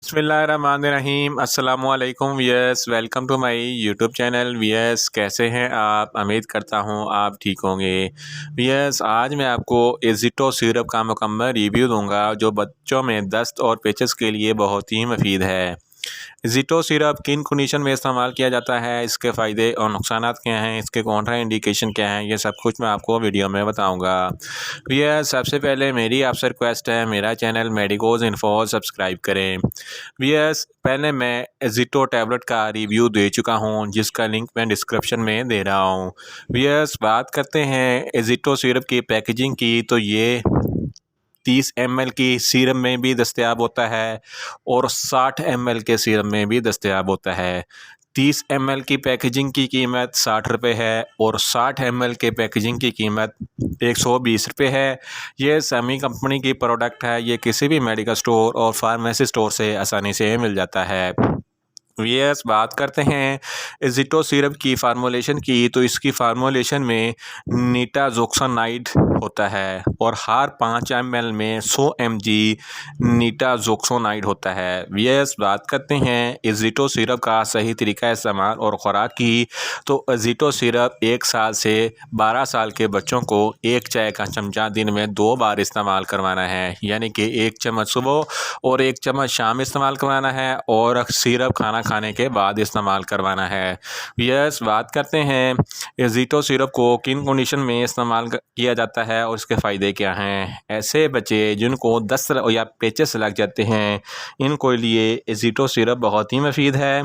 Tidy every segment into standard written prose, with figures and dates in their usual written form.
बिस्मिल्लाहिर्रहमानिर्रहीम अस्सलामुअलैकुम viewers, welcome to my YouTube channel. Viewers, कैसे हैं आप? उम्मीद करता हूं आप ठीक होंगे। वियर्स, आज मैं आपको एज़िटो सिरप का मुकम्मल रिव्यू दूंगा जो बच्चों में दस्त और पेचिश के लिए बहुत ही मुफीद है। ज़िटो सिरप किन कंडीशन में इस्तेमाल किया जाता है, इसके फ़ायदे और नुकसानात क्या हैं, इसके कॉन्ट्रा इंडिकेशन क्या हैं, ये सब कुछ मैं आपको वीडियो में बताऊंगा। भैया, सबसे पहले मेरी आपसे रिक्वेस्ट है, मेरा चैनल मेडिकोज इन्फो सब्सक्राइब करें। भैया, पहले मैं ज़िटो टैबलेट का रिव्यू दे चुका हूँ जिसका लिंक मैं डिस्क्रिप्शन में दे रहा हूँ। भैया, बात करते हैं ज़िटो सिरप की पैकेजिंग की, तो ये 30 ml की सीरम में भी दस्तयाब होता है और 60 ml के सीरम में भी दस्तयाब होता है। 30 ml की पैकेजिंग की कीमत 60 रुपये है और 60 ml के पैकेजिंग की कीमत 120 रुपये है। ये समी कंपनी की प्रोडक्ट है, ये किसी भी मेडिकल स्टोर और फार्मेसी स्टोर से आसानी से मिल जाता है। यस, बात करते हैं ज़िटो सिरप की फार्मूलेशन की, तो इसकी फार्मूलेशन में नीटाज़ोक्सानाइड होता है और हर 5 ml में 100 mg नीटाज़ोक्सानाइड होता है। यस, बात करते हैं ज़िटो सिरप का सही तरीका इस्तेमाल और ख़ुराक की, तो ज़िटो सिरप 1 साल से 12 साल के बच्चों को 1 चाय का चमचा दिन में 2 बार इस्तेमाल करवाना है, यानी कि 1 चम्मच सुबह और 1 चम्मच शाम इस्तेमाल करवाना है और सिरप खाने के बाद इस्तेमाल करवाना है। यस, बात करते हैं ज़िटो सिरप को किन कंडीशन में इस्तेमाल किया जाता है और इसके फ़ायदे क्या हैं। ऐसे बच्चे जिनको दस्त या पेचिश लग जाते हैं, इनको लिए ज़िटो सिरप बहुत ही मुफीद है।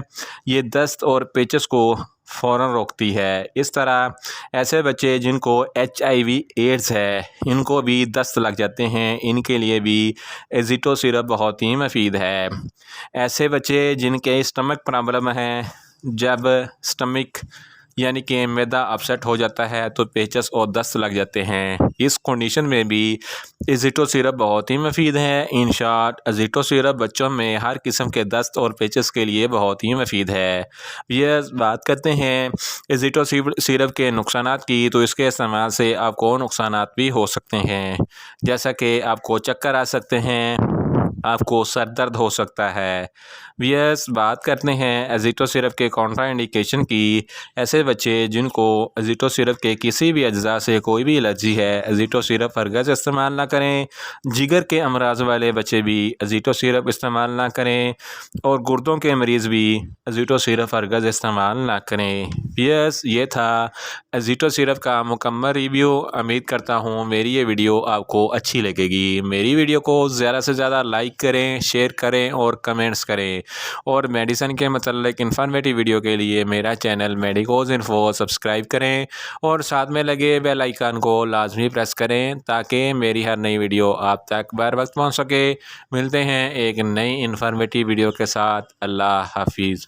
ये दस्त और पेचिश को फ़ौरन रोकती है। इस तरह ऐसे बच्चे जिनको HIV एड्स है, इनको भी दस्त लग जाते हैं, इनके लिए भी ज़िटो सिरप बहुत ही मुफीद है। ऐसे बच्चे जिनके स्टमक प्रॉब्लम है, जब स्टमक यानी कि मैदा अपसेट हो जाता है तो पेचिश और दस्त लग जाते हैं, इस कंडीशन में भी ज़िटो सिरप बहुत ही मुफीद है। इन शॉर्ट, ज़िटो सिरप बच्चों में हर किस्म के दस्त और पेचिश के लिए बहुत ही मुफीद है। ये बात करते हैं ज़िटो सिरप के नुकसानात की, तो इसके इस्तेमाल से आपको नुकसानात भी हो सकते हैं, जैसा कि आपको चक्कर आ सकते हैं, आपको सर दर्द हो सकता है। यस, बात करते हैं ज़िटो सिरप के कॉन्ट्रा इंडिकेशन की। ऐसे बच्चे जिनको ज़िटो सिरप के किसी भी अज्जा से कोई भी एलर्जी है, ज़िटो सिरप हरगिज़ इस्तेमाल ना करें। जिगर के अमराज वाले बच्चे भी ज़िटो सिरप इस्तेमाल ना करें और गुर्दों के मरीज़ भी ज़िटो सिरप हरगिज़ इस्तेमाल ना करें। यस, ये था ज़िटो सिरप का मुकम्मल रिव्यू। उम्मीद करता हूँ मेरी ये वीडियो आपको अच्छी लगेगी। मेरी वीडियो को ज़्यादा से ज़्यादा लाइक करें, शेयर करें और कमेंट्स करें, और मेडिसिन के मतलब इन्फॉर्मेटिव वीडियो के लिए मेरा चैनल मेडिकोज इन्फो सब्सक्राइब करें और साथ में लगे बेल आइकन को लाजमी प्रेस करें ताकि मेरी हर नई वीडियो आप तक बर वक्त पहुँच सके। मिलते हैं एक नई इन्फॉर्मेटिव वीडियो के साथ। अल्लाह हाफिज़।